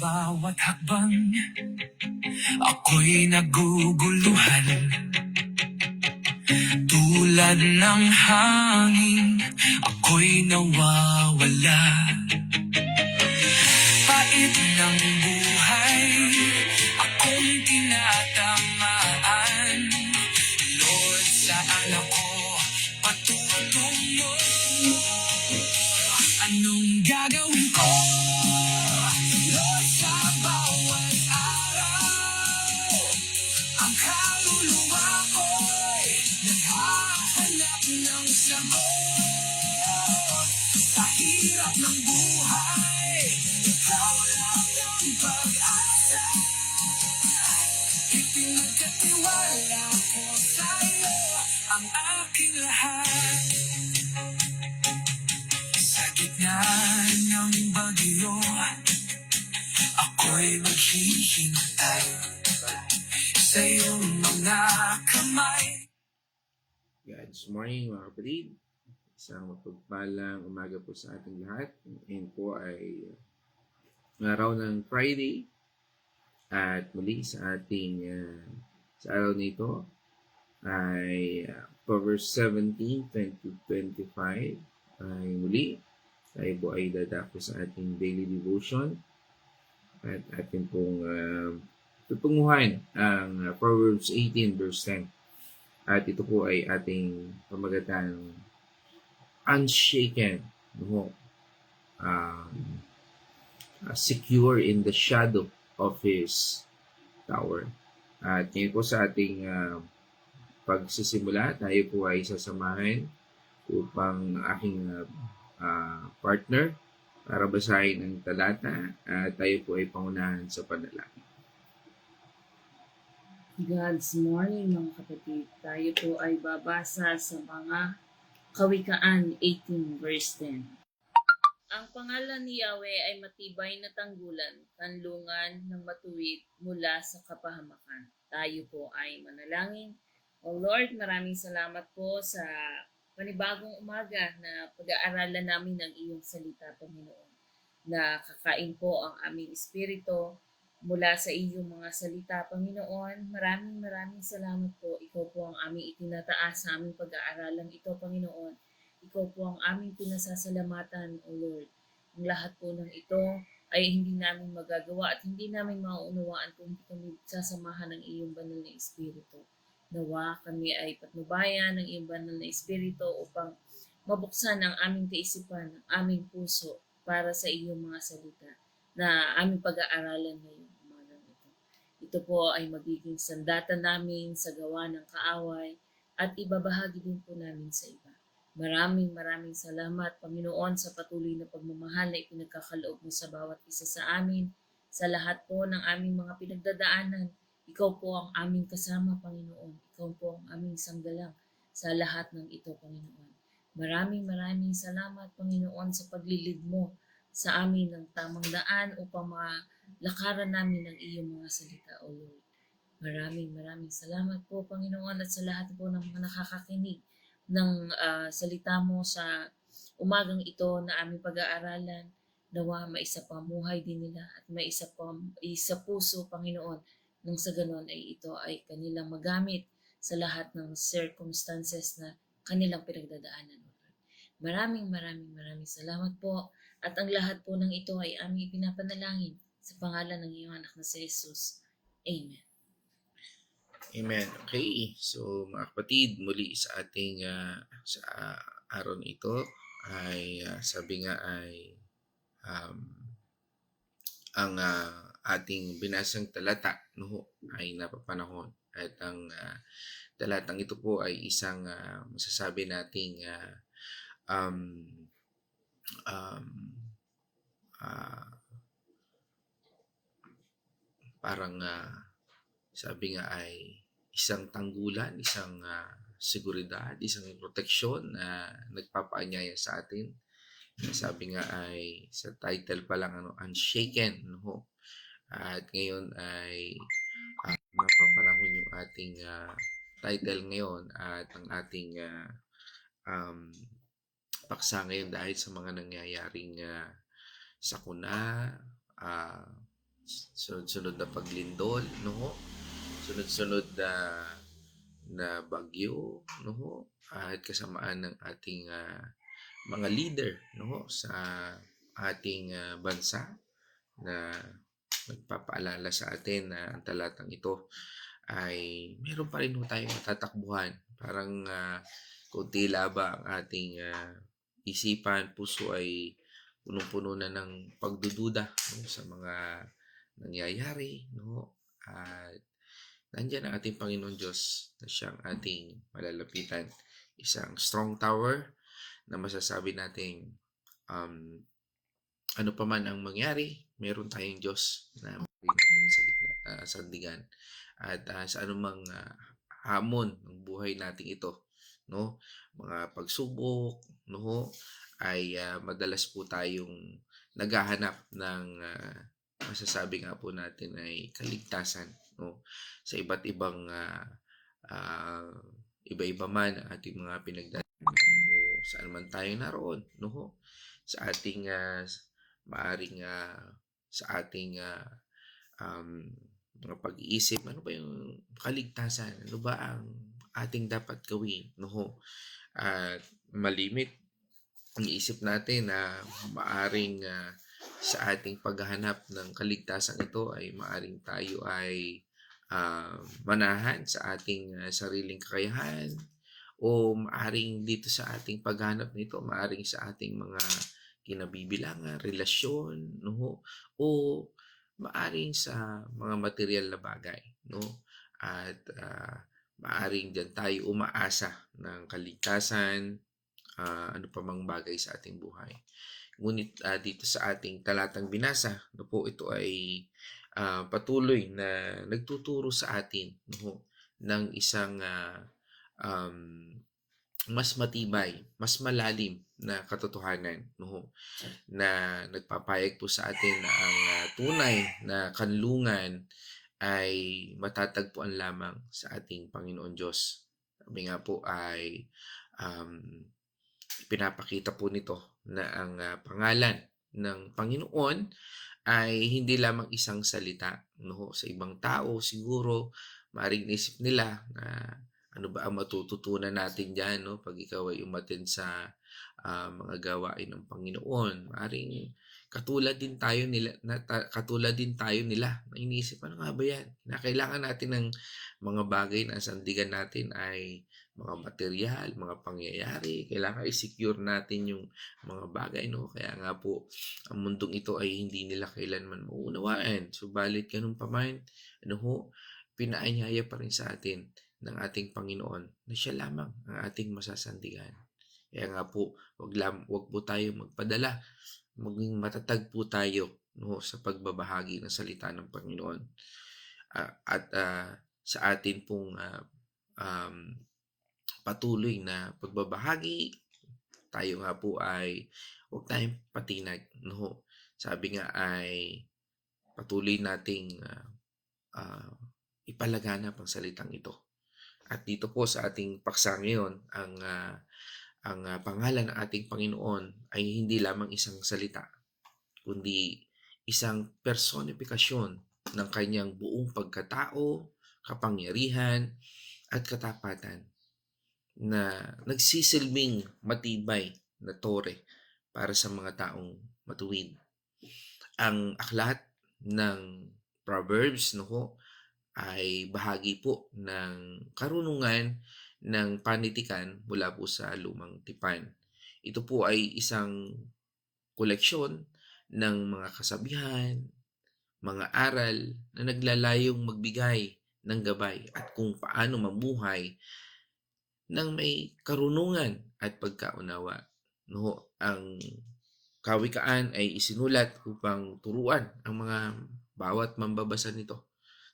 bawat hakbang, ako'y naguguluhan. Tulad ng hangin, ako'y nawawala. Pait ng buhay, akong tinatamaan. Lord, saan ako patutungo? Anong gagawin ko? Lord, sa bawat araw, ang kaluluwa ko'y naghahanap ng sagot. Sa hirap ng buhay, ikaw lang ang pag-asa. Ipinagkatiwala ko sa'yo ang aking lahat. Sa gitna ng bagyo, ako'y maghihintay sa iyong mga kamay. God's morning mga kapatid. Isang mapagpalang umaga po sa ating lahat. Ngayon po ay araw ng Friday. At muli sa ating sa araw nito ay Proverbs 17, 20-25 ay muli. Tayo po ay dadako sa ating daily devotion. At ating pong tutunguhan ang Proverbs 18 verse 10. At ito po ay ating pamagatan unshaken, no? Secure in the shadow of His tower. At ngayon po sa ating pagsisimula, tayo po ay sasamahin upang aking partner para basahin ang talata at tayo po ay pangunahan sa panalangin. God's morning mga kapatid. Tayo po ay babasa sa mga Kawikaan 18 verse 10. Ang pangalan ni Yahweh ay matibay na tanggulan, kanlungan ng matuwid mula sa kapahamakan. Tayo po ay manalangin. O Lord, maraming salamat po sa panibagong umaga na pag-aaralan namin ng iyong salita, Panginoon. Na kakain po ang aming espiritu mula sa iyong mga salita, Panginoon. Maraming salamat po. Ikaw po ang aming itinataas sa aming pag-aaralan ito, Panginoon. Ikaw po ang aming pinasasalamatan, O Lord. Ang lahat po ng ito ay hindi namin magagawa at hindi namin mauunawaan kung hindi kami sasamahan ng iyong banal na espiritu. Nawa kami ay patnubayan ng iyong banal na espiritu upang mabuksan ang aming kaisipan, ang aming puso para sa iyong mga salita na aming pag-aaralan ngayon. Ito po ay magiging sandata namin sa gawa ng kaaway at ibabahagi din po namin sa iba. Maraming salamat, Panginoon, sa patuloy na pagmamahal na ipinagkakaloob mo sa bawat isa sa amin. Sa lahat po ng aming mga pinagdadaanan, ikaw po ang aming kasama, Panginoon. Ikaw po ang aming sanggalang sa lahat ng ito, Panginoon. Maraming salamat, Panginoon, sa paglilid mo sa amin ng tamang daan upang malakaran namin ng iyong mga salita, O Lord. Maraming salamat po, Panginoon, at sa lahat po ng mga nakakakinig ng salita mo sa umagang ito na aming pag-aaralan. Nawa maisapamuhay din nila at maisapuso, Panginoon, nang sa ganon ay ito ay kanilang magamit sa lahat ng circumstances na kanilang pinagdadaanan. Maraming salamat po. At ang lahat po ng ito ay aming ipinapanalangin sa pangalan ng iyong anak na si Jesus. Amen. Amen. Okay. So mga kapatid, muli sa ating sa araw na ito ay sabi nga ay ang ating binasang talata ay napapanahon. At ang talatang ito po ay isang masasabi nating parang sabi nga ay isang tanggulan, isang seguridad, isang proteksyon na nagpapaanyaya sa atin. Sabi nga ay sa title pa lang unshaken, no? At ngayon ay napapanahon yung ating title ngayon at ang ating paksa ngayon dahil sa mga nangyayaring sakuna, sunod-sunod na paglindol, no ho? Sunod-sunod na bagyo, no ho? At kasamaan ng ating mga leader, no ho? Sa ating bansa na nagpapaalala sa atin na ang talatang ito ay meron pa rin ho tayong matatakbuhan. Parang kung tila ba ang ating isipan, puso ay punong-puno na ng pagdududa, no, sa mga nangyayari, no? At nandiyan ang ating Panginoon Diyos na siyang ating malalapitan. Isang strong tower na masasabi nating ano pa man ang mangyari, meron tayong Diyos na natin sa gitna, sandigan. At sa anumang hamon ng buhay nating ito, no? Mga pagsubok, no? Ay madalas po tayong naghahanap ng masasabi nga po natin ay kaligtasan, no? Sa iba't ibang iba-iba man ang ating mga pinagdadaanan o saan man tayo naroon, no? Sa ating maaring sa ating mga pag-iisip, ano ba yung kaligtasan? Ano ba ang ating dapat gawin? No? At malimit ang isip natin na maaring sa ating paghahanap ng kaligtasan ito ay maaring tayo ay manahan sa ating sariling kakayahan o maaring dito sa ating paghanap nito, maaring sa ating mga kinabibilangan, relasyon, no? O maaring sa mga material na bagay, no? At maaring diyan tayo umaasa ng kaligtasan, ano pa mang bagay sa ating buhay. Ngunit dito sa ating talatang binasa, no po, ito ay patuloy na nagtuturo sa atin, no, ng isang mas matibay, mas malalim na katotohanan, no, na nagpapayag po sa atin na ang tunay na kanlungan ay matatagpuan lamang sa ating Panginoon Diyos. Sabi nga po ay pinapakita po nito na ang pangalan ng Panginoon ay hindi lamang isang salita, no? Sa ibang tao siguro maaaring isip nila na ano ba ang matututunan natin diyan, no, pag ikaw ay umattend sa mga gawain ng Panginoon. Maaaring katulad din tayo nila na iniisip, ano nga ba yan? Na kailangan natin ng mga bagay na sandigan natin ay mga material, mga pangyayari. Kailangan i-secure natin yung mga bagay, no? Kaya nga po, ang mundong ito ay hindi nila kailanman mauunawaan. Subalit ganun pa man, ano ho, pinaanyaya pa rin sa atin ng ating Panginoon na siya lamang ang ating masasandigan. Kaya nga po, wag po tayo magpadala. Maging matatag po tayo, no, sa pagbabahagi ng salita ng Panginoon. At sa atin pong patuloy na pagbabahagi, tayo nga po ay huwag tayong patinag, no. Sabi nga ay patuloy nating ipalaganap ang salitang ito. At dito po sa ating paksa ngayon, ang pangalan ng ating Panginoon ay hindi lamang isang salita, kundi isang personifikasyon ng kanyang buong pagkatao, kapangyarihan, at katapatan na nagsisilbing matibay na tore para sa mga taong matuwid. Ang aklat ng Proverbs, no, ay bahagi po ng karunungan ng panitikan mula po sa lumang tipan. Ito po ay isang koleksyon ng mga kasabihan, mga aral na naglalayong magbigay ng gabay at kung paano mamuhay ng may karunungan at pagkaunawa. No, ang kawikaan ay isinulat upang turuan ang mga bawat mambabasa nito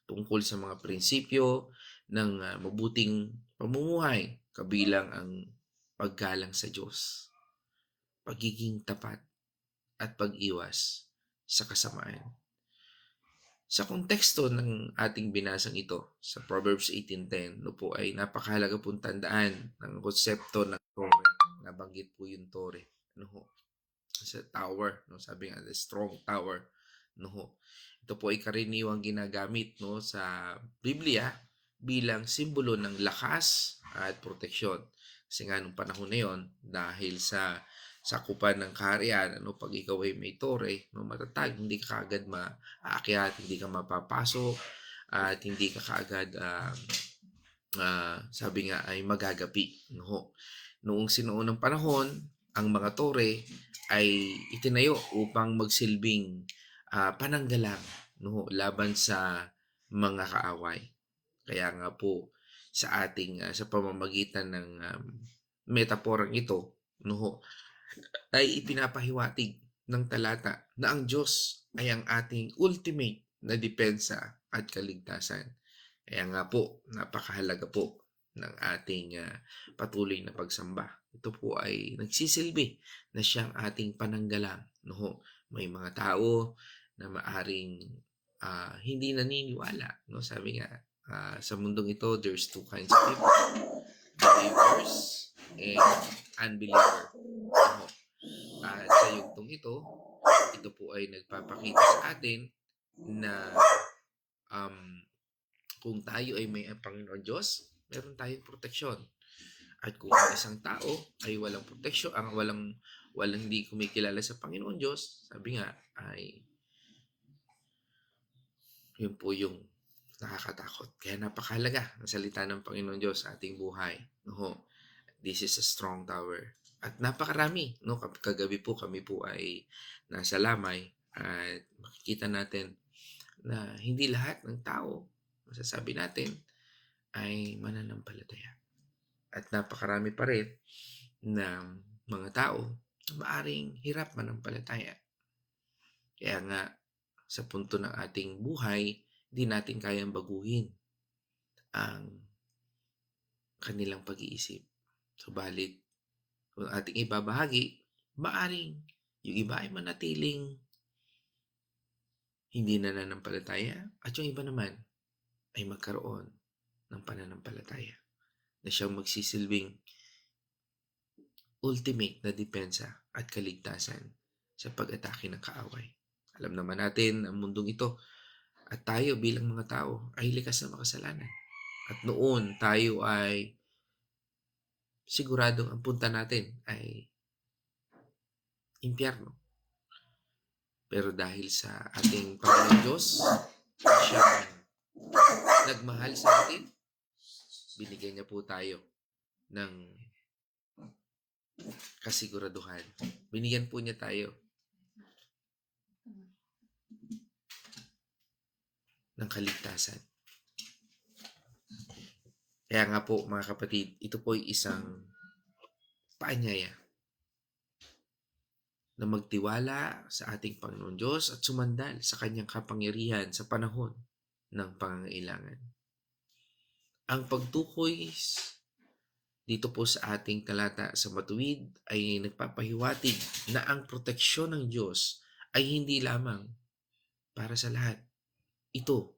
tungkol sa mga prinsipyo ng mabuting pamumuhay, kabilang ang paggalang sa Diyos, pagiging tapat, at pag-iwas sa kasamaan. Sa konteksto ng ating binasang ito sa Proverbs 18:10, no po, ay napakahalaga pong tandaan ng konsepto ng tore. Nabanggit po yung tore. Ano ho? Sa tower, no? Sabi nga, the strong tower. No ho? Ito po ay karaniwang ginagamit no, sa Biblia bilang simbolo ng lakas at proteksyon. Kasi nga nung panahon na yon, dahil sa sakupan ng kaharian, ano, pag ikaw ay may tore, no, matatag, hindi ka kaagad maaakyat, hindi ka mapapasok, at hindi ka kaagad, sabi nga, ay magagapi. No? Noong sinuunang panahon, ang mga tore ay itinayo upang magsilbing pananggalang, no, laban sa mga kaaway. Kaya nga po sa ating sa pamamagitan ng metaporang ito, no, ay ipinapahiwatig ng talata na ang Diyos ay ang ating ultimate na depensa at kaligtasan. Kaya nga po, napakahalaga po ng ating patuloy na pagsamba. Ito po ay nagsisilbi na siyang ating pananggalang. No? May mga tao na maaring hindi naniniwala. No? Sabi nga, sa mundong ito, there's two kinds of people. Believers and unbeliever. No? At sa yugtong ito po ay nagpapakita sa atin na kung tayo ay may Panginoon Diyos, meron tayong proteksyon. At kung ang isang tao ay walang proteksyon, walang hindi kumikilala sa Panginoon Diyos, sabi nga ay yun po yung nakakatakot. Kaya napakahalaga ang salita ng Panginoon Diyos sa ating buhay. No? This is a strong tower. At napakarami. No? Kagabi po kami po ay nasa Lamay at makikita natin na hindi lahat ng tao, masasabi natin, ay mananampalataya. At napakarami pa rin na mga tao na maaring hirap manampalataya. Kaya nga, sa punto ng ating buhay, hindi natin kayang baguhin ang kanilang pag-iisip. Subalit, kung ating ibabahagi, maaring yung iba ay manatiling hindi nananampalataya at yung iba naman ay magkaroon ng pananampalataya na siyang magsisilbing ultimate na depensa at kaligtasan sa pag-atake ng kaaway. Alam naman natin ang mundong ito at tayo bilang mga tao ay likas na makasalanan. At noon tayo ay siguradong ang punta natin ay impyerno. Pero dahil sa ating Panginoon Diyos, siya nagmahal sa atin, binigyan niya po tayo ng kasiguraduhan. Binigyan po niya tayo ng kaligtasan. Kaya nga po mga kapatid, ito po ay isang paanyaya na magtiwala sa ating Panginoon Diyos at sumandal sa kanyang kapangyarihan sa panahon ng pangangailangan. Ang pagtukoy dito po sa ating talata sa matuwid ay nagpapahiwatig na ang proteksyon ng Diyos ay hindi lamang para sa lahat. Ito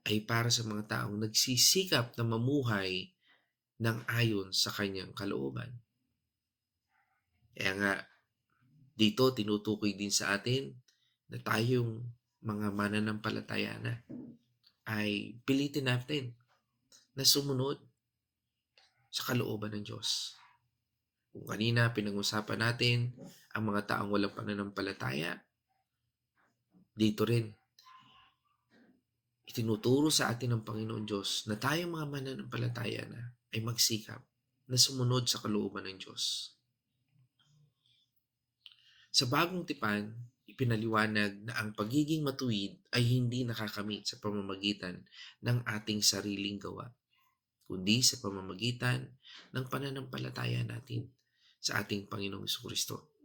ay para sa mga taong nagsisikap na mamuhay ng ayon sa kanyang kalooban. Kaya nga, dito tinutukoy din sa atin na tayong mga mananampalataya na ay pilitin natin na sumunod sa kalooban ng Diyos. Kung kanina pinag-usapan natin ang mga taong walang pananampalataya, dito rin itinuturo sa atin ng Panginoon Diyos na tayong mga mananampalataya na ay magsikap na sumunod sa kalooban ng Diyos. Sa bagong tipan, ipinaliwanag na ang pagiging matuwid ay hindi nakakamit sa pamamagitan ng ating sariling gawa, kundi sa pamamagitan ng pananampalataya natin sa ating Panginoong Jesucristo.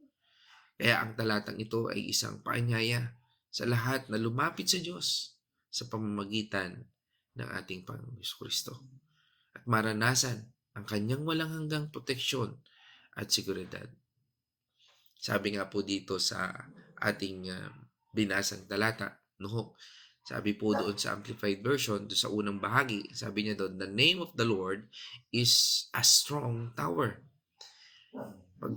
Kaya ang talatang ito ay isang paanyaya sa lahat na lumapit sa Diyos sa pamamagitan ng ating Panginoong Jesucristo at maranasan ang kanyang walang hanggang proteksyon at seguridad. Sabi nga po dito sa ating binasang talata, no? Sabi po doon sa Amplified Version, doon sa unang bahagi, sabi niya doon, the name of the Lord is a strong tower. Pag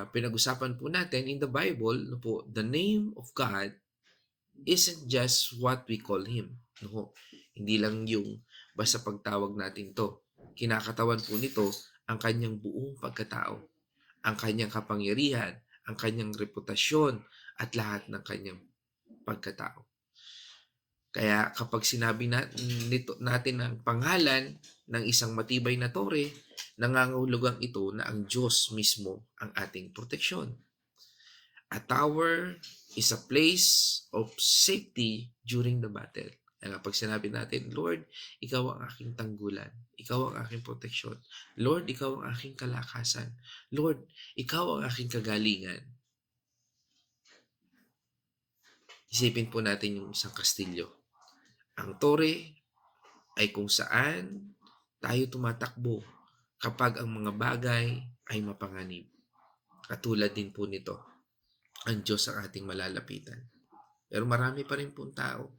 pinag-usapan po natin in the Bible, no po, the name of God isn't just what we call Him. No? Hindi lang yung basta pagtawag natin to. Kinakatawan po nito ang kanyang buong pagkatao, ang kanyang kapangyarihan, ang kanyang reputasyon, at lahat ng kanyang pagkatao. Kaya kapag sinabi natin ang pangalan ng isang matibay na tore, nangangahulugan ito na ang Diyos mismo ang ating proteksyon. A tower is a place of safety during the battle. Kaya kapag sinabi natin, Lord, ikaw ang aking tanggulan. Ikaw ang aking proteksyon. Lord, ikaw ang aking kalakasan. Lord, ikaw ang aking kagalingan. Isipin po natin yung isang kastilyo. Ang tore ay kung saan tayo tumatakbo kapag ang mga bagay ay mapanganib. Katulad din po nito, ang Diyos ang ating malalapitan. Pero marami pa rin pong tao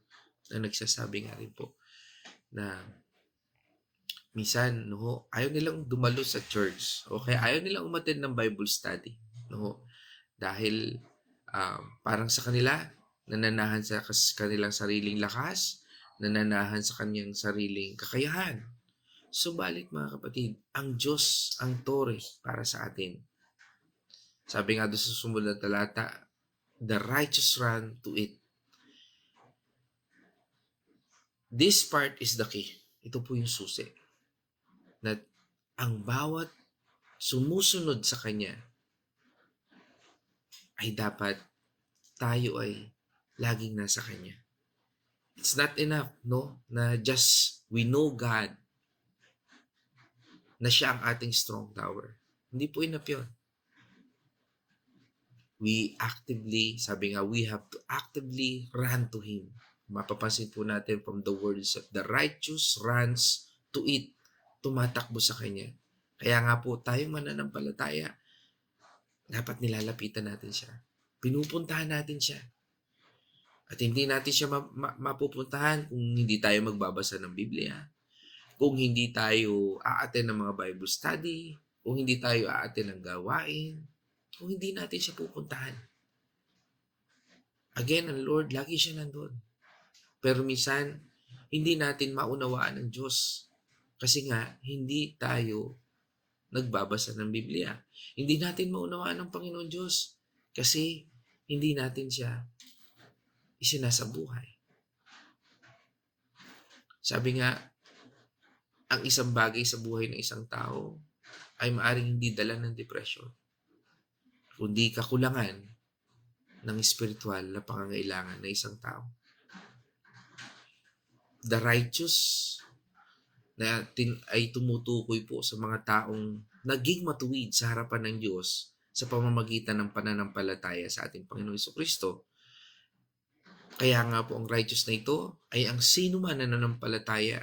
na nagsasabi nga rin po na minsan ayaw nilang dumalo sa church o kaya ayaw nilang umattend ng Bible study. Dahil parang sa kanila, nananahan sa kanilang sariling lakas, nananahan sa kanyang sariling kakayahan. Subalit mga kapatid, ang Diyos ang tore para sa atin. Sabi nga doon sa sumunod na talata, the righteous run to it. This part is the key. Ito po yung susi. Na ang bawat sumusunod sa Kanya ay dapat tayo ay laging nasa Kanya. It's not enough, na just we know God, na siya ang ating strong tower. Hindi po enough yun. We have to actively run to Him. Mapapansin po natin from the words of the righteous runs to it. Tumatakbo sa Kanya. Kaya nga po tayo mananampalataya, dapat nilalapitan natin siya. Pinupuntahan natin siya. At hindi natin siya mapupuntahan kung hindi tayo magbabasa ng Biblia, kung hindi tayo aaten ng mga Bible study, kung hindi tayo aaten ng gawain, kung hindi natin siya pupuntahan. Again, ang Lord, lagi siya nandun. Pero minsan, hindi natin maunawaan ang Diyos. Kasi nga, hindi tayo nagbabasa ng Biblia. Hindi natin maunawaan ang Panginoon Diyos. Kasi hindi natin siya isinasabuhay. Sabi nga, ang isang bagay sa buhay ng isang tao ay maaring hindi dala ng depression, kundi kakulangan ng spiritual na pangangailangan ng isang tao. The righteous na ay tumutukoy po sa mga taong naging matuwid sa harapan ng Diyos sa pamamagitan ng pananampalataya sa ating Panginoon Jesucristo. Kaya nga po ang righteous na ito ay ang sino man na nananampalataya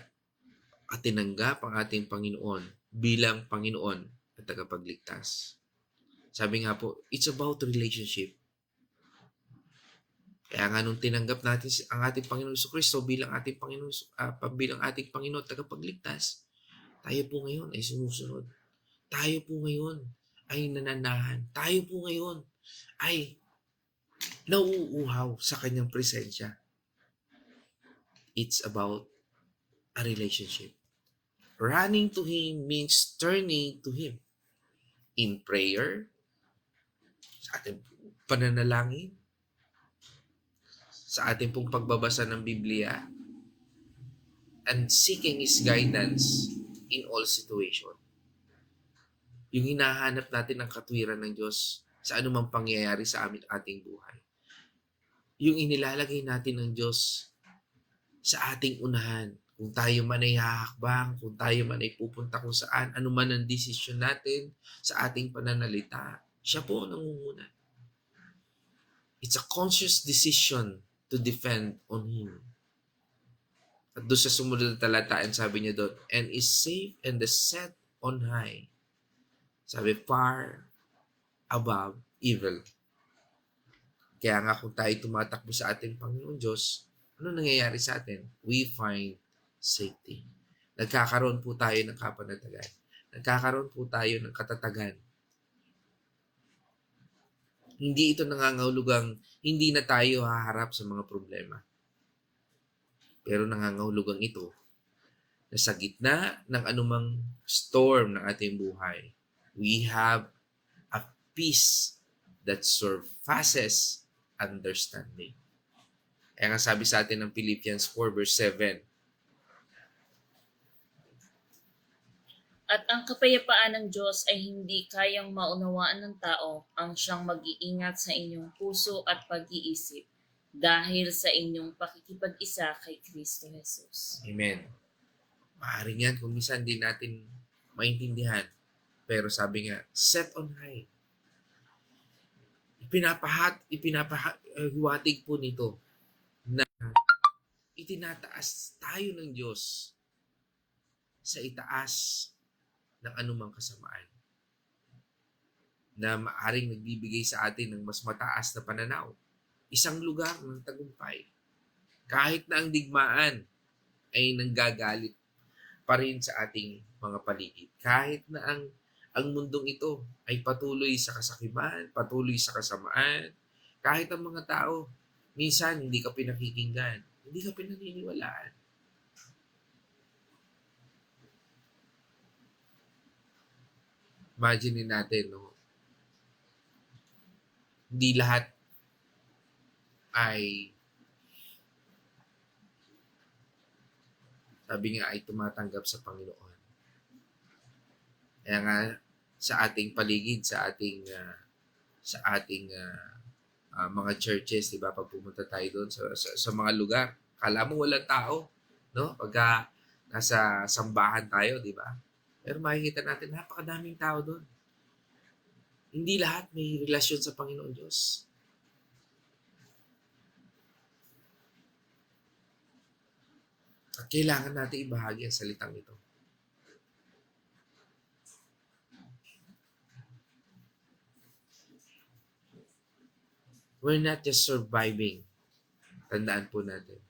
at tinanggap ang ating Panginoon bilang Panginoon at tagapagligtas. Sabi nga po, it's about relationship. Kaya nga nung tinanggap natin ang ating Panginoon Jesucristo bilang ating Panginoon at tagapagligtas, tayo po ngayon ay sumusunod. Tayo po ngayon ay nananahan. Tayo po ngayon ay nauuhaw sa kanyang presensya. It's about a relationship. Running to Him means turning to Him in prayer, sa ating pananalangin, sa ating pong pagbabasa ng Biblia, and seeking His guidance in all situation. Yung hinahanap natin ang katwiran ng Diyos sa anumang pangyayari sa ating buhay. Yung inilalagay natin ng Diyos sa ating unahan. Kung tayo man ay hahakbang, kung tayo man ay pupunta kung saan, anuman ang desisyon natin sa ating pananalita, siya po ang nangunguna. It's a conscious decision to depend on Him. At doon sa sumunod na talataan, sabi niya doon, and is safe and set on high. Sabi, far above evil. Kaya nga kung tayo tumatakbo sa ating Panginoon Diyos, ano nangyayari sa atin? We find safety. Nagkakaroon po tayo ng kapanatagan. Nagkakaroon po tayo ng katatagan. Hindi ito nangangahulugang hindi na tayo haharap sa mga problema. Pero nangangahulugang ito na sa gitna ng anumang storm ng ating buhay, we have a peace that surpasses understanding. Kaya nga sabi sa atin ng Philippians 4 verse 7, At ang kapayapaan ng Diyos ay hindi kayang maunawaan ng tao ang siyang mag-iingat sa inyong puso at pag-iisip dahil sa inyong pakikipag-isa kay Kristo Jesus. Amen. Maaaring yan kung minsan di natin maintindihan. Pero sabi nga, set on high. Ipinapahiwatig po nito na itinataas tayo ng Diyos sa itaas ng anumang kasamaan na maaring nagbibigay sa atin ng mas mataas na pananaw. Isang lugar ng tagumpay. Kahit na ang digmaan ay nanggagalit pa rin sa ating mga paligid. Kahit na ang mundong ito ay patuloy sa kasakiman, patuloy sa kasamaan, kahit ang mga tao, minsan hindi ka pinakikinggan, hindi ka pinaniniwalaan. Imagine natin, no? Hindi lahat ay sabi nga ay tumatanggap sa Panginoon. Kaya nga sa ating paligid, sa ating mga churches, 'di ba? Pag pumunta tayo doon sa mga lugar, kala mo walang tao, no? Pagka nasa sambahan tayo, 'di ba? Pero makikita natin napakadaming tao doon. Hindi lahat may relasyon sa Panginoon Diyos. At kailangan natin ibahagi ang salitang ito. We're not just surviving. Tandaan po natin.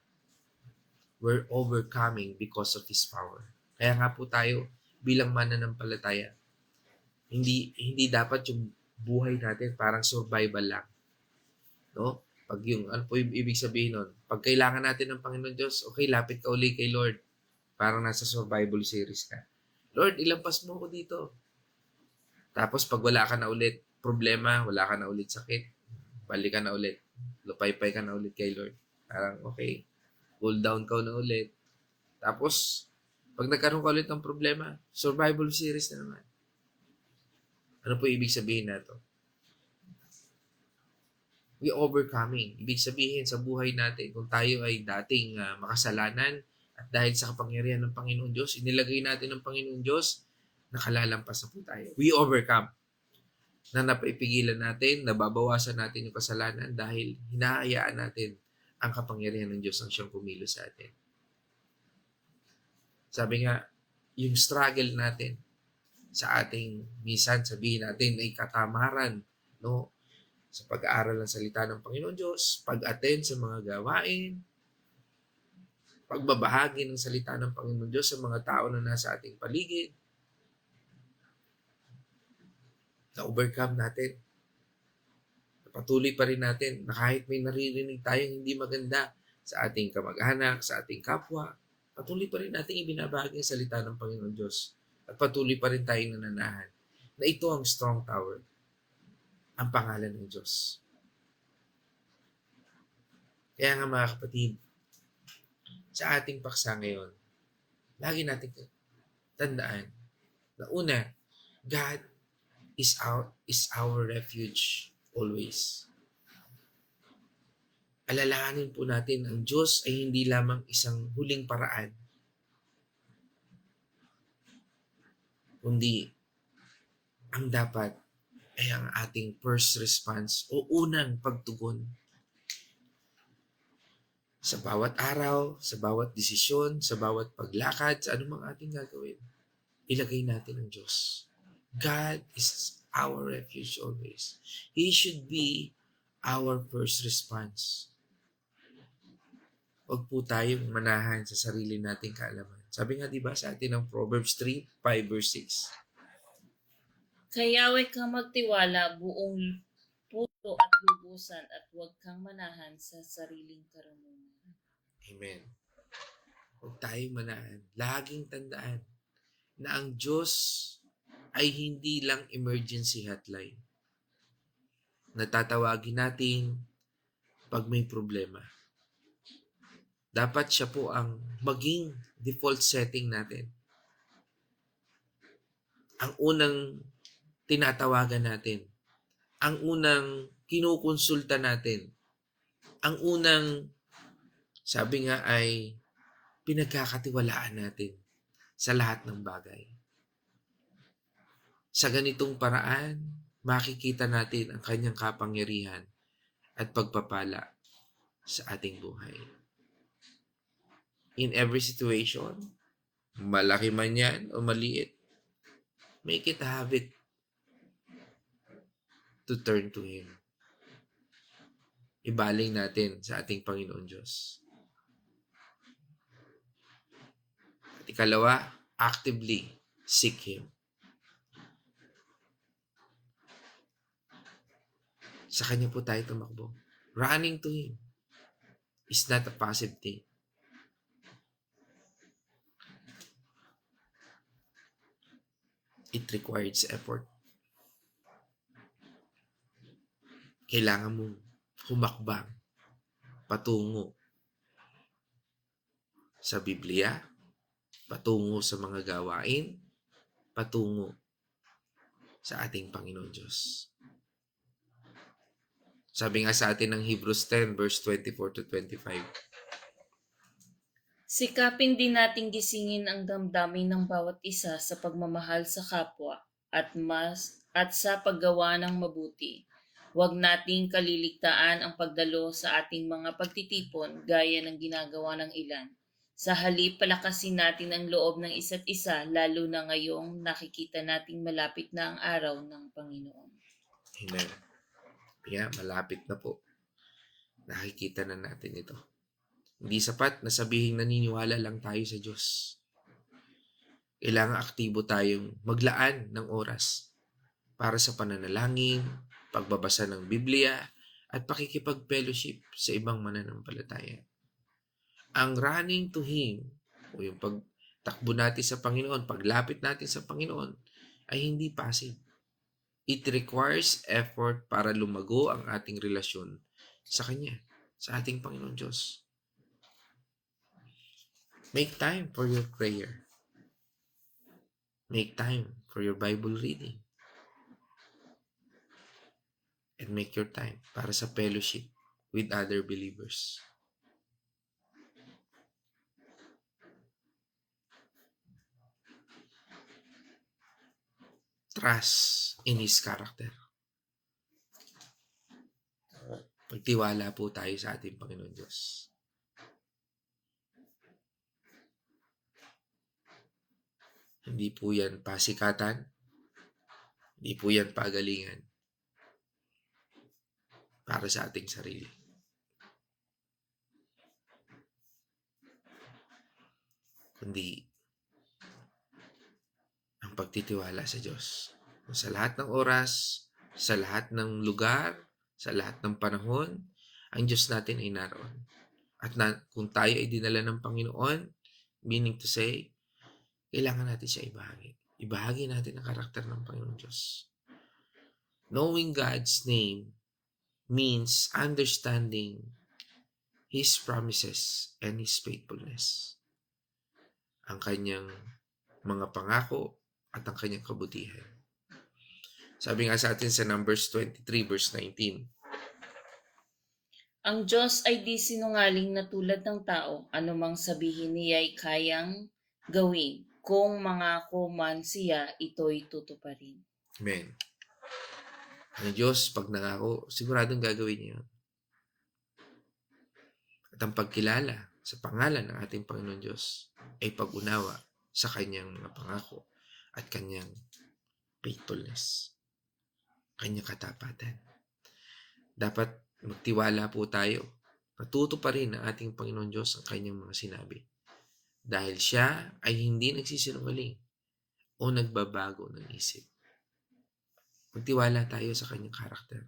We're overcoming because of His power. Kaya nga po tayo, bilang mananampalataya, hindi dapat yung buhay natin parang survival lang. No? Pag yung, ano po yung ibig sabihin nun? Pag kailangan natin ng Panginoon Diyos, okay, lapit ka uli kay Lord. Parang nasa survival series ka. Lord, ilampas mo ako dito. Tapos pag wala ka na ulit problema, wala ka na ulit sakit, balik ka na ulit. Lupay-pay ka na ulit kay Lord. Parang okay, cool down ka na ulit. Tapos, pag nagkaroon ka ulit ng problema, survival series na naman. Ano po ibig sabihin na ito? We overcoming. Ibig sabihin sa buhay natin, kung tayo ay dating makasalanan at dahil sa kapangyarihan ng Panginoon Diyos, inilagay natin ng Panginoon Diyos, nakalalampas na po tayo. We overcome. Na napaipigilan natin, nababawasan natin yung kasalanan dahil hinahayaan natin ang kapangyarihan ng Diyos ang siyang pumilo sa atin. Sabi nga, yung struggle natin sa ating, minsan sabihin natin ay katamaran, no? Sa pag-aaral ng salita ng Panginoon Diyos, pag-attend sa mga gawain, pagbabahagi ng salita ng Panginoon Diyos sa mga tao na nasa ating paligid, na-overcome natin. Patuloy pa rin natin na kahit may naririnig tayong hindi maganda sa ating kamag-anak, sa ating kapwa, patuloy pa rin natin ibinabahagi ang salita ng Panginoon Diyos. At patuloy pa rin tayong nananahan na ito ang strong tower, ang pangalan ng Diyos. Kaya nga mga kapatid, sa ating paksa ngayon, lagi natin tandaan na una, God is our refuge always. Alalahanin po natin ang Diyos ay hindi lamang isang huling paraan, kundi ang dapat ay ang ating first response o unang pagtugon. Sa bawat araw, sa bawat desisyon, sa bawat paglakad, sa anumang ating gagawin, ilagay natin ang Diyos. God is our refuge always. He should be our first response. Huwag po tayong manahan sa sarili nating kaalaman. Sabi nga diba sa atin ng Proverbs 3:5 verse 6. Kay Yahweh ka magtiwala buong to at lubusan at huwag kang manahan sa sariling karunungan. Amen. Huwag tayong manahan. Laging tandaan na ang Diyos ay hindi lang emergency hotline na tatawagin natin pag may problema. Dapat siya po ang maging default setting natin. Ang unang tinatawagan natin. Ang unang kinukonsulta natin. Ang unang, sabi nga ay, pinagkakatiwalaan natin sa lahat ng bagay. Sa ganitong paraan, makikita natin ang kanyang kapangyarihan at pagpapala sa ating buhay. In every situation, malaki man yan o maliit, make it a habit to turn to Him. Ibaling natin sa ating Panginoon Diyos. At ikalawa, actively seek Him. Sa Kanya po tayo tumakbo. Running to Him is not a passive thing. It requires effort. Kailangan mong humakbang patungo sa Biblia, patungo sa mga gawain, patungo sa ating Panginoon Diyos. Sabi nga sa atin ng Hebrews 10 verse 24 to 25. Sikapin din nating gisingin ang damdamin ng bawat isa sa pagmamahal sa kapwa at sa paggawa ng mabuti. Huwag nating kaliligtaan ang pagdalo sa ating mga pagtitipon gaya ng ginagawa ng ilan. Sa halip, palakasin natin ang loob ng isa't isa, lalo na ngayong nakikita nating malapit na ang araw ng Panginoon. Amen. Kaya malapit na po. Nakikita na natin ito. Hindi sapat na sabihing naniniwala lang tayo sa Diyos. Kailangan aktibo tayong maglaan ng oras para sa pananalangin, pagbabasa ng Biblia, at pakikipag-fellowship sa ibang mananampalataya. Ang running to Him, o yung pagtakbo natin sa Panginoon, paglapit natin sa Panginoon, ay hindi passive. It requires effort para lumago ang ating relasyon sa Kanya, sa ating Panginoon Diyos. Make time for your prayer. Make time for your Bible reading. And make your time para sa fellowship with other believers. Trust in His character. Pagtiwala po tayo sa ating Panginoon Diyos. Hindi po yan pasikatan. Hindi po yan pagalingan. Para sa ating sarili. Kundi ang pagtitiwala sa Diyos. Sa lahat ng oras, sa lahat ng lugar, sa lahat ng panahon, ang Diyos natin ay naroon. At kung tayo ay dinala ng Panginoon, meaning to say, kailangan natin siya ibahagi. Ibahagi natin ang karakter ng Panginoon Diyos. Knowing God's name means understanding His promises and His faithfulness. Ang kanyang mga pangako at ang kanyang kabutihan. Sabi nga sa atin sa Numbers 23 verse 19. Ang Diyos ay di sinungaling na tulad ng tao, anumang sabihin niya ay kayang gawin. Kung mangako man siya, ito'y tutuparin. Amen. Ang Diyos, pag nangako, siguradong gagawin niya. At ang pagkilala sa pangalan ng ating Panginoon Diyos ay pag-unawa sa kanyang mga pangako at kanyang faithfulness, kanyang katapatan. Dapat magtiwala po tayo. Matutuparin ng ating Panginoon Diyos ang kanyang mga sinabi. Dahil siya ay hindi nagsisinungaling o nagbabago ng isip. Magtiwala tayo sa kanyang karakter.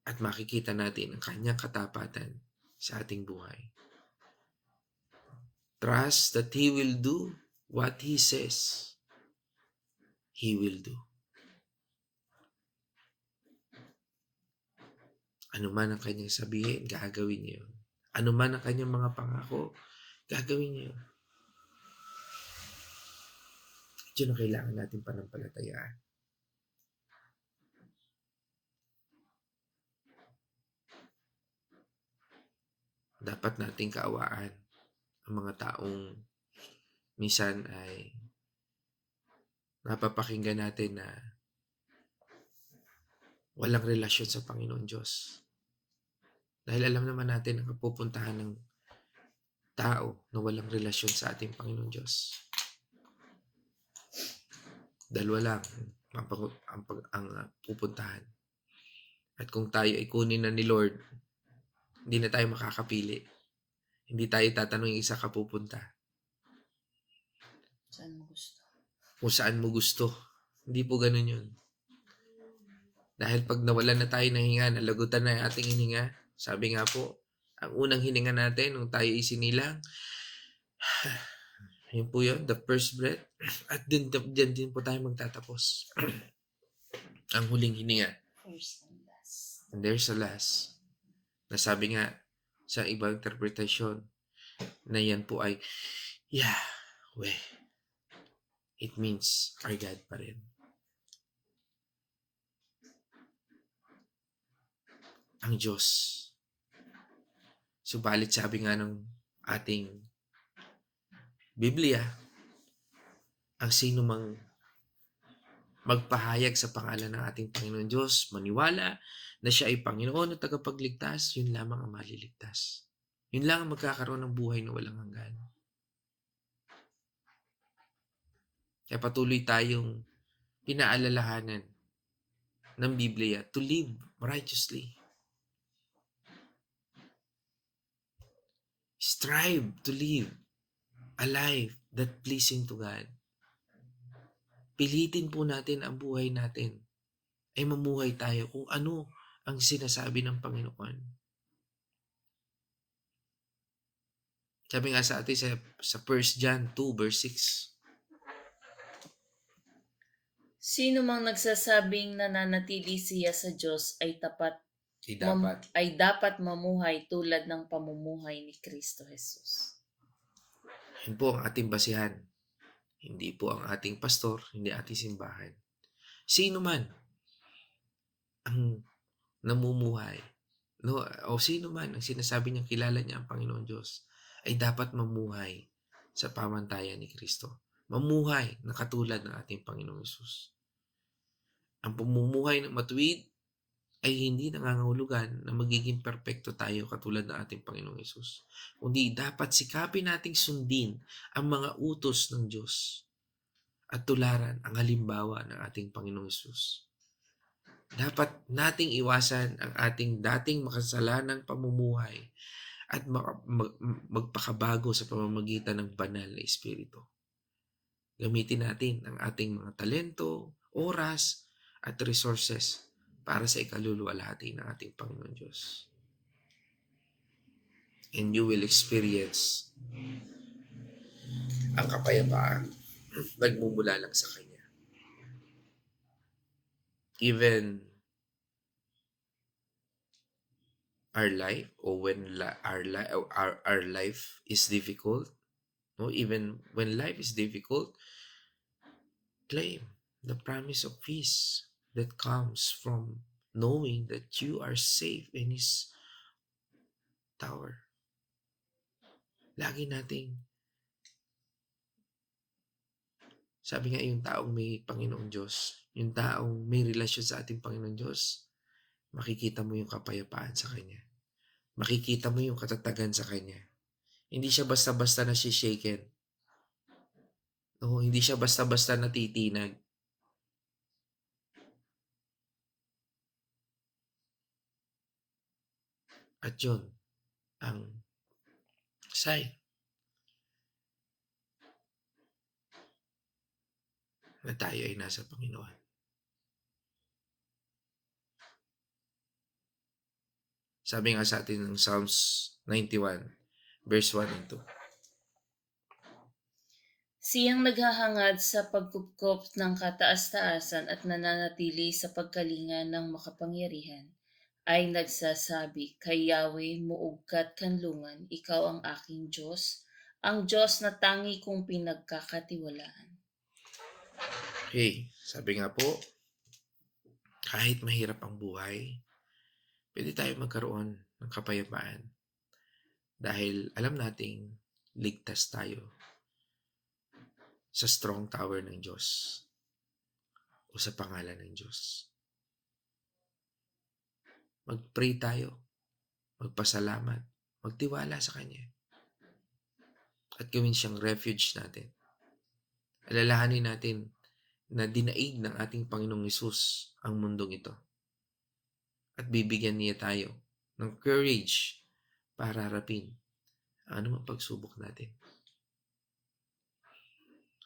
at makikita natin ang kanyang katapatan sa ating buhay. Trust that He will do what He says He will do. Ano man ang kanyang sabihin, gagawin niya yun. Ano man ang kanyang mga pangako, gagawin niya yun. Ito na kailangan natin panampalatayaan. Dapat nating kaawaan ang mga taong minsan ay napapakinggan natin na walang relasyon sa Panginoon Diyos. Dahil alam naman natin ang kapupuntahan ng tao na walang relasyon sa ating Panginoon Diyos. Dalawa lang ang pupuntahan. At kung tayo ay kunin na ni Lord, hindi na tayo makakapili. Hindi tayo tatanungin isa ka pupunta. Saan mo gusto? Kung saan mo gusto. Hindi po ganun yun. Dahil pag nawalan na tayo ng hinga, nalagutan na yung ating hininga, sabi nga po, ang unang hininga natin nung tayo isinilang, yun po yun, the first breath, at dyan din po tayo magtatapos. Ang huling hininga. First and last. And there's a last. Nasabi nga sa ibang interpretation na yan po ay Yahweh. It means our God pa rin. Ang Diyos. Subalit sabi nga ng ating Biblia, ang sino mang magpahayag sa pangalan ng ating Panginoon Diyos, maniwala na siya ay Panginoon at tagapagligtas, yun lamang ang maliligtas. Yun lang ang magkakaroon ng buhay na walang hanggan. Kaya patuloy tayong pinaalalahanan ng Biblia to live righteously. Strive to live a life that pleasing to God. Pilitin po natin ang buhay natin ay mamuhay tayo kung ano ang sinasabi ng Panginoon. Sabi nga sa atin sa 1 John 2 verse 6. Sino mang nagsasabing nananatili siya sa Diyos ay dapat mamuhay tulad ng pamumuhay ni Kristo Jesus. Yun po ang ating basihan. Hindi po ang ating pastor, hindi ating simbahan. Sino man ang namumuhay, o sino man ang sinasabi niyang kilala niya ang Panginoon Diyos, ay dapat mamuhay sa pamantayan ni Kristo. Mamuhay na katulad ng ating Panginoong Yesus. Ang pamumuhay ng matuwid ay hindi nangangahulugan na magiging perpekto tayo katulad ng ating Panginoong Yesus. Kundi dapat sikapin nating sundin ang mga utos ng Diyos at tularan ang halimbawa ng ating Panginoong Yesus. Dapat nating iwasan ang ating dating makasalanang pamumuhay at magpakabago sa pamamagitan ng banal na Espiritu. Gamitin natin ang ating mga talento, oras, at resources para sa ikaluluwalhati ng ating Panginoon Diyos. And you will experience ang kapayapaan nagmumula lang sa Kanya. Even our life, or when our life is difficult, even when life is difficult, claim the promise of peace that comes from knowing that you are safe in His tower. Lagi nating, sabi nga yung taong may Panginoong Diyos, yung taong may relasyon sa ating Panginoong Diyos, makikita mo yung kapayapaan sa Kanya. Makikita mo yung katatagan sa Kanya. Hindi siya basta-basta na shaken. Hindi siya basta-basta natitinag. At yun, ang sign na tayo ay nasa Panginoon. Sabi nga sa atin ng Psalms 91, verse 1 and 2. Siyang naghahangad sa pagkupkop ng kataas-taasan at nananatili sa pagkalinga ng makapangyarihan, ay nagsasabi, kay Yahweh muugkat kanlungan, ikaw ang aking Diyos, ang Diyos na tangi kong pinagkakatiwalaan. Okay, sabi nga po, kahit mahirap ang buhay, pwede tayo magkaroon ng kapayapaan dahil alam nating ligtas tayo sa strong tower ng Diyos o sa pangalan ng Diyos. Mag-pray tayo, magpasalamat, magtiwala sa Kanya at gawin siyang refuge natin. Alalahanin natin na dinaig ng ating Panginoong Hesus ang mundong ito at bibigyan niya tayo ng courage para harapin ang anumang pagsubok natin.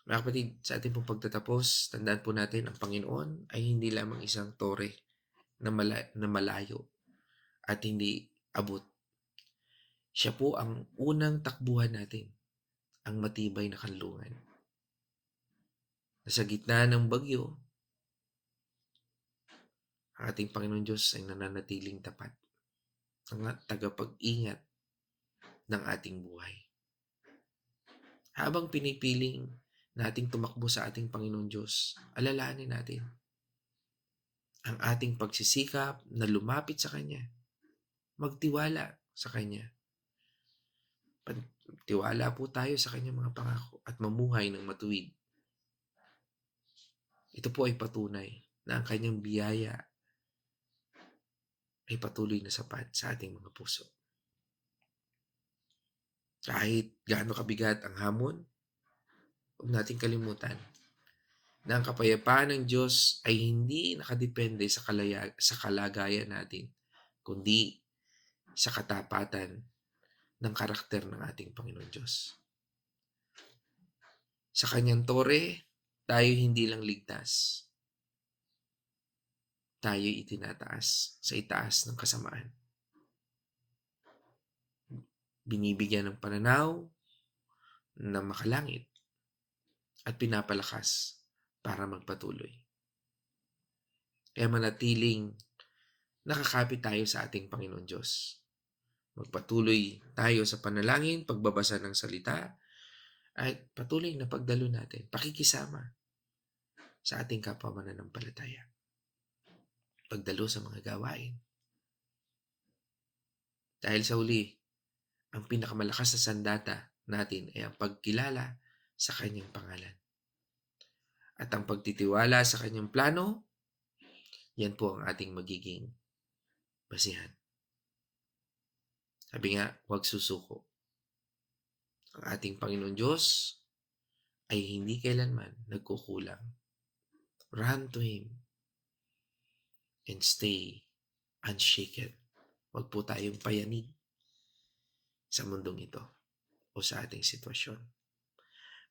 Mga kapatid, sa ating pong pagtatapos, tandaan po natin ang Panginoon ay hindi lamang isang tore na malayo at hindi abot. Siya po ang unang takbuhan natin, ang matibay na kanlungan. Sa gitna ng bagyo, ang ating Panginoon Diyos ay nananatiling tapat, ang tagapag-ingat ng ating buhay. Habang pinipiling nating tumakbo sa ating Panginoon Diyos, alalahanin natin ang ating pagsisikap na lumapit sa Kanya, magtiwala sa Kanya. Tiwala po tayo sa Kanyang mga pangako at mamuhay ng matuwid. Ito po ay patunay na ang Kanyang biyaya ay patuloy na sapat sa ating mga puso. Kahit gaano kabigat ang hamon, huwag nating kalimutan na ang kapayapaan ng Diyos ay hindi nakadepende sa kalagayan natin, kundi sa katapatan ng karakter ng ating Panginoon Diyos. Sa Kanyang tore, tayo hindi lang ligtas. Tayo itinataas sa itaas ng kasamaan. Binibigyan ng pananaw na makalangit at pinapalakas para magpatuloy. Kaya manatiling nakakapit tayo sa ating Panginoon Diyos. Magpatuloy tayo sa panalangin, pagbabasa ng salita, at patuloy na pagdalo natin, pakikisama sa ating kapwa mananampalataya. Pagdalo sa mga gawain. Dahil sa huli, ang pinakamalakas na sandata natin ay ang pagkilala sa Kanyang pangalan. At ang pagtitiwala sa Kanyang plano, yan po ang ating magiging basihan. Sabi nga, huwag susuko. Ang ating Panginoon Diyos ay hindi kailanman nagkukulang. Run to Him and stay unshaken. Huwag po tayong payanig sa mundong ito o sa ating sitwasyon.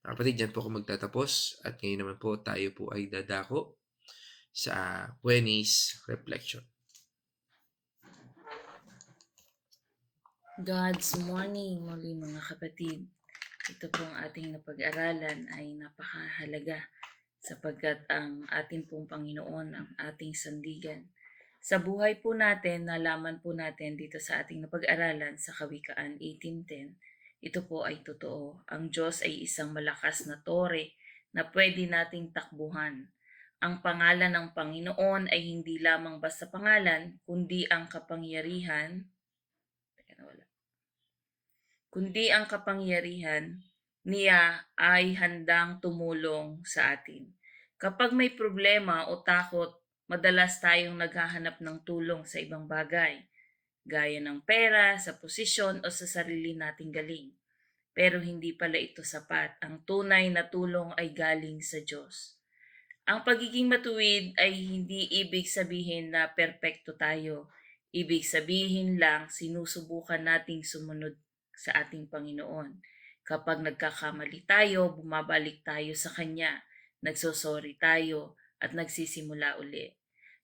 Mga kapatid, dyan po ako magtatapos at ngayon naman po tayo po ay dadako sa Wednesday's Reflection. God's morning muli mga kapatid. Ito pong ating napag-aralan ay napakahalaga sapagkat ang ating pong Panginoon ang ating sandigan. Sa buhay po natin, nalaman po natin dito sa ating napag-aralan sa Kawikaan 18:10, ito po ay totoo. Ang Diyos ay isang malakas na tore na pwede nating takbuhan. Ang pangalan ng Panginoon ay hindi lamang basta pangalan, kundi ang kapangyarihan niya ay handang tumulong sa atin. Kapag may problema o takot, madalas tayong naghahanap ng tulong sa ibang bagay, gaya ng pera, sa posisyon o sa sarili nating galing. Pero hindi pala ito sapat. Ang tunay na tulong ay galing sa Diyos. Ang pagiging matuwid ay hindi ibig sabihin na perpekto tayo. Ibig sabihin lang sinusubukan nating sumunod sa ating Panginoon. Kapag nagkakamali tayo, bumabalik tayo sa Kanya, nagsosorry tayo at nagsisimula uli.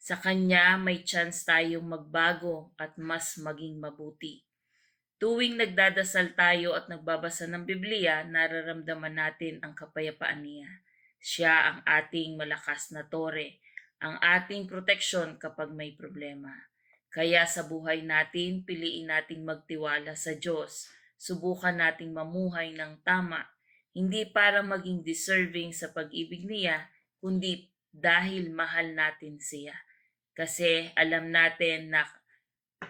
Sa Kanya may chance tayong magbago at mas maging mabuti. Tuwing nagdadasal tayo at nagbabasa ng Biblia, nararamdaman natin ang kapayapaan niya. Siya ang ating malakas na tore, ang ating proteksyon kapag may problema. Kaya sa buhay natin, piliin nating magtiwala sa Diyos. Subukan nating mamuhay ng tama, hindi para maging deserving sa pag-ibig niya, kundi dahil mahal natin siya. Kasi alam natin na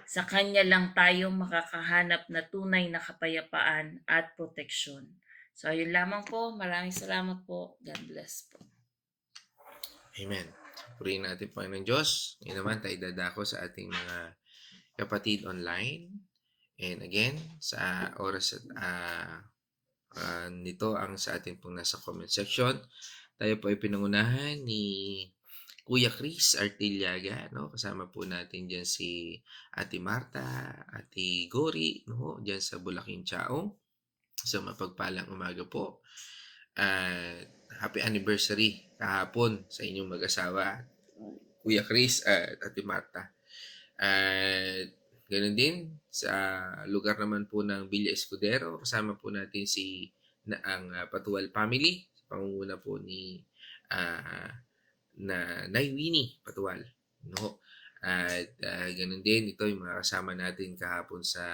sa Kanya lang tayo makakahanap na tunay na kapayapaan at proteksyon. So, ayun lamang po. Maraming salamat po. God bless po. Amen. Purihin natin po ng Diyos. Ngayon naman tayo dadako sa ating mga kapatid online. And again, sa oras at nito ang sa ating pong nasa comment section. Tayo po ay pinangunahan ni Kuya Chris Artillaga, no? Kasama po natin diyan si Ate Marta, Ate Gori, no? Diyan sa Bulaking Chaong. So mapagpalang umaga po. Happy anniversary kahapon sa inyong mag-asawa, Kuya Chris at Ate Marta. At ganoon din sa lugar naman po ng Villa Escudero, kasama po natin ang Patual family, sa pangunguna po ni Nay Winnie Patual, no? At ganoon din, ito yung mga kasama natin kahapon sa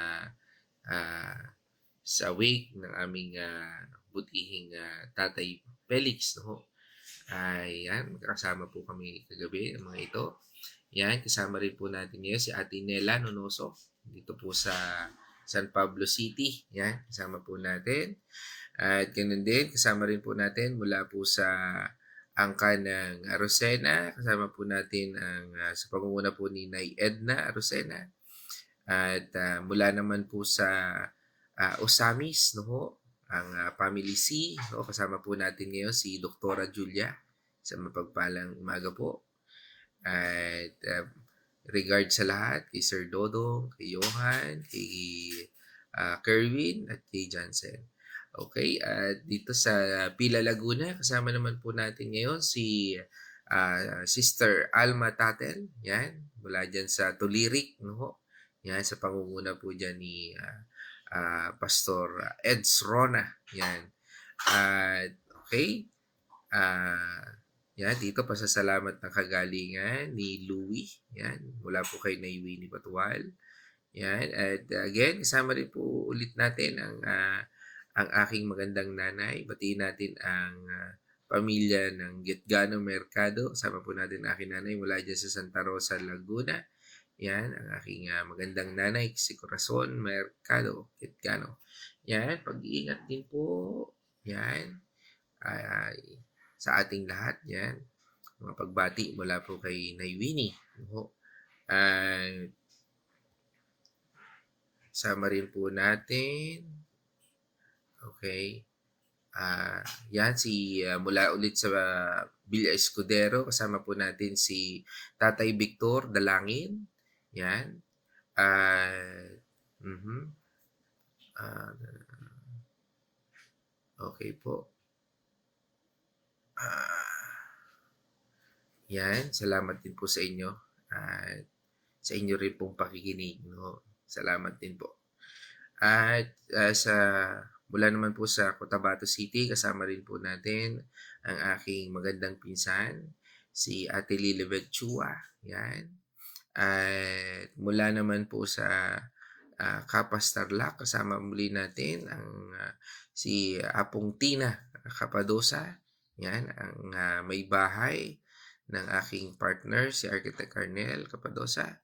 wake ng aming butihing Tatay Felix, no? Yan, kasama po kami kagabi ng mga ito. Yan, kasama rin po natin ngayon si Ate Nela Nonoso dito po sa San Pablo City. Yan, kasama po natin. At ganun din, kasama rin po natin mula po sa angka ng Arosena. Kasama po natin sa pangunguna po ni Nay Edna Arosena. At mula naman po sa Osamis, no, ang Family C, no, kasama po natin ngayon si Doktora Julia sa mapagpalang umaga po. At regard sa lahat, kay Sir Dodong, kay Johan, kay Kerwin, at kay Jansen. Okay, at dito sa Pila Laguna, kasama naman po natin ngayon si Sister Alma Tatel, yan, mula dyan sa Tulirik, no? Yan, sa pangunguna po dyan ni Pastor Eds Rona, yan. Okay, yan, dito pasasalamat ng kagalingan ni Louie. Yan, mula po kay Nay Winnie Patual. Yan, at again, kasama rin po ulit natin ang aking magandang nanay. Batiin natin ang pamilya ng Getgano Mercado. Kasama po natin ang aking nanay mula dyan sa Santa Rosa, Laguna. Yan, ang aking magandang nanay, si Corazon Mercado Getgano. Yan, pag-iingat din po. Yan, sa ating lahat, yan. Mga pagbati mula po kay Nay Winnie. Sama rin po natin. Okay. Yan, mula ulit sa Villa Escudero, kasama po natin si Tatay Victor Dalangin. Yan. Okay po. Yan, salamat din po sa inyo at sa inyo rin pong pakikinig, no? Salamat din po. At mula naman po sa Cotabato City, kasama rin po natin ang aking magandang pinsan, si Ate Lilibet Chua. Yan. At mula naman po sa Capas Tarlac, kasama muli natin ang si Apong Tina Capadosa. Yan, ang may bahay ng aking partner, si Architect Arnel Capadosa.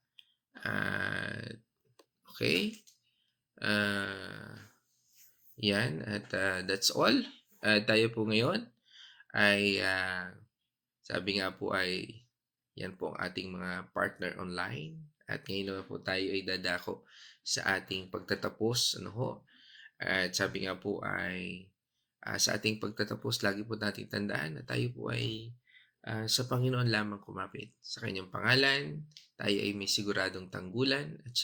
Okay. Yan, at that's all. Tayo po ngayon ay, sabi nga po ay, yan po ang ating mga partner online. At ngayon naman po tayo ay dadako sa ating pagtatapos. At sabi nga po ay, sa ating pagtatapos, lagi po natin tandaan na tayo po ay sa Panginoon lamang kumapit. Sa kanyang pangalan, tayo ay may siguradong tanggulan at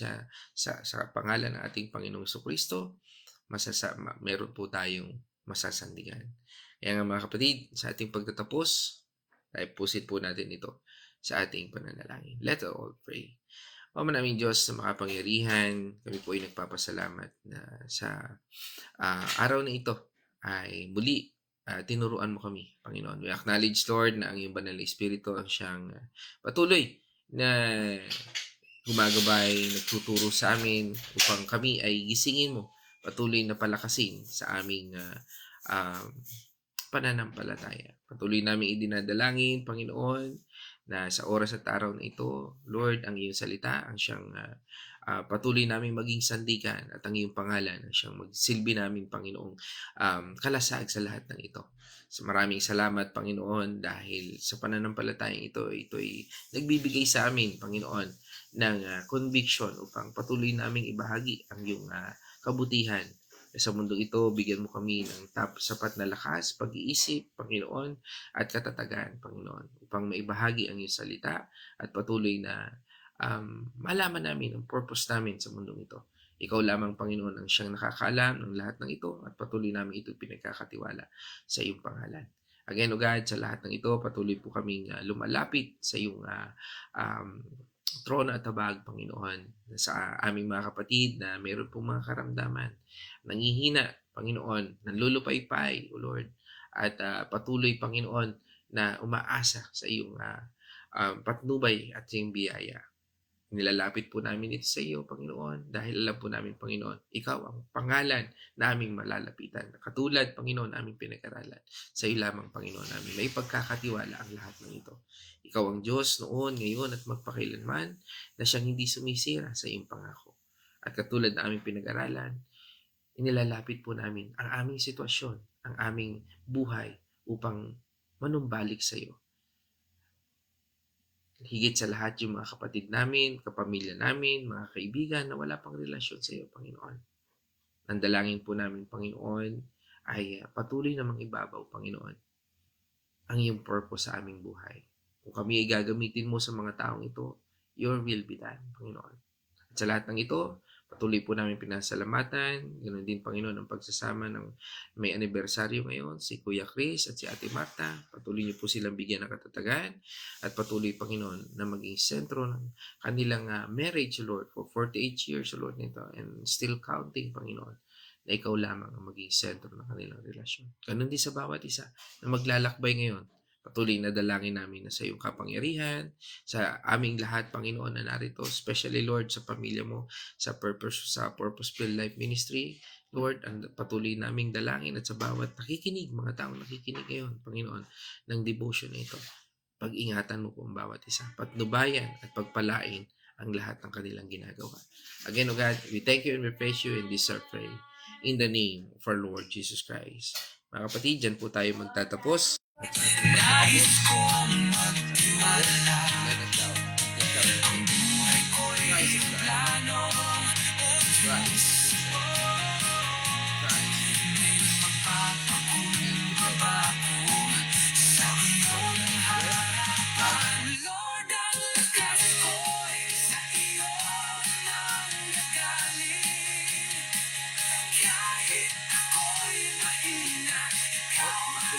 sa pangalan ng ating Panginoong Jesucristo, meron po tayong masasandigan. Kaya nga mga kapatid, sa ating pagtatapos, tayo pusit po natin ito. sa ating pananalangin. Let's all pray. O manaming Diyos sa makapangyarihan, kami po ay nagpapasalamat na sa araw na ito ay muli tinuruan mo kami, Panginoon. We acknowledge, Lord, na ang iyong banal na Espiritu ang siyang patuloy na gumagabay, nagtuturo sa amin upang kami ay gisingin mo, patuloy na palakasin sa aming pananampalataya. Patuloy namin idinadalangin, Panginoon, na sa oras at araw na ito, Lord, ang iyong salita ang siyang patuloy namin maging sandigan at ang iyong pangalan ang siyang magsilbi namin, Panginoong kalasag sa lahat ng ito. So maraming salamat, Panginoon, dahil sa pananampalatayang ito ay nagbibigay sa amin, Panginoon, ng conviction upang patuloy naming ibahagi ang iyong kabutihan. Sa mundong ito, bigyan mo kami ng sapat na lakas, pag-iisip, Panginoon, at katatagan, Panginoon, upang maibahagi ang iyong salita at patuloy na malaman namin ang purpose namin sa mundong ito. Ikaw lamang, Panginoon, ang siyang nakakaalam ng lahat ng ito at patuloy namin ito pinagkakatiwala sa iyong pangalan. Again, O God, sa lahat ng ito, patuloy po kaming lumalapit sa iyong trono at habag, Panginoon, sa aming mga kapatid na mayroon pong mga karamdaman, nangihina, Panginoon, nanlulupaypay, O Lord, at patuloy, Panginoon, na umaasa sa iyong patnubay at iyong biyaya. Nilalapit po namin ito sa iyo, Panginoon, dahil alam po namin, Panginoon, ikaw ang pangalan na aming malalapitan. Katulad, Panginoon, aming pinag-aralan. Sa iyo lamang, Panginoon, namin may pagkakatiwala ang lahat ng ito. Ikaw ang Diyos noon, ngayon, at magpakailanman na siyang hindi sumisira sa iyong pangako. At katulad na aming pinag-aralan, inilalapit po namin ang aming sitwasyon, ang aming buhay upang manumbalik sa iyo. Higit sa lahat yung mga kapatid namin, kapamilya namin, mga kaibigan na wala pang relasyon sa iyo, Panginoon. Nandalangin po namin, Panginoon, ay patuloy namang ibabaw, Panginoon, ang iyong purpose sa aming buhay. Kung kami ay gagamitin mo sa mga taong ito, your will be done, Panginoon. At sa lahat ng ito, patuloy po namin pinasalamatan. Ganoon din, Panginoon, ang pagsasama ng may anibersaryo ngayon, si Kuya Chris at si Ate Marta. Patuloy niyo po silang bigyan ng katatagan at patuloy, Panginoon, na maging sentro ng kanilang marriage, Lord, for 48 years, Lord, nito, and still counting, Panginoon, na ikaw lamang ang maging sentro ng kanilang relasyon. Ganoon din sa bawat isa na maglalakbay ngayon. Patuloy na dalangin namin na sa iyong kapangyarihan, sa aming lahat, Panginoon, na narito, especially, Lord, sa pamilya mo, sa Purposeful Life Ministry, Lord, ang patuloy naming dalangin at sa bawat nakikinig, mga taong nakikinig ngayon, Panginoon, ng devotion na ito. Pag-ingatan mo po ang bawat isa, patnubayan at pagpalain ang lahat ng kanilang ginagawa. Again, O God, we thank you and we praise you in this our prayer. In the name of our Lord Jesus Christ. Mga kapatid, dyan po tayo magtatapos. Nais kong magtiwala. Ang buhay ko'y plano o puso. May magpapakumbaba ako sa iyong harapan. Lord, ang lakas ko'y sa iyo nanggagaling. Kahit ako'y mahina, ikaw ay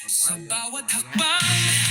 sa bawat hakbang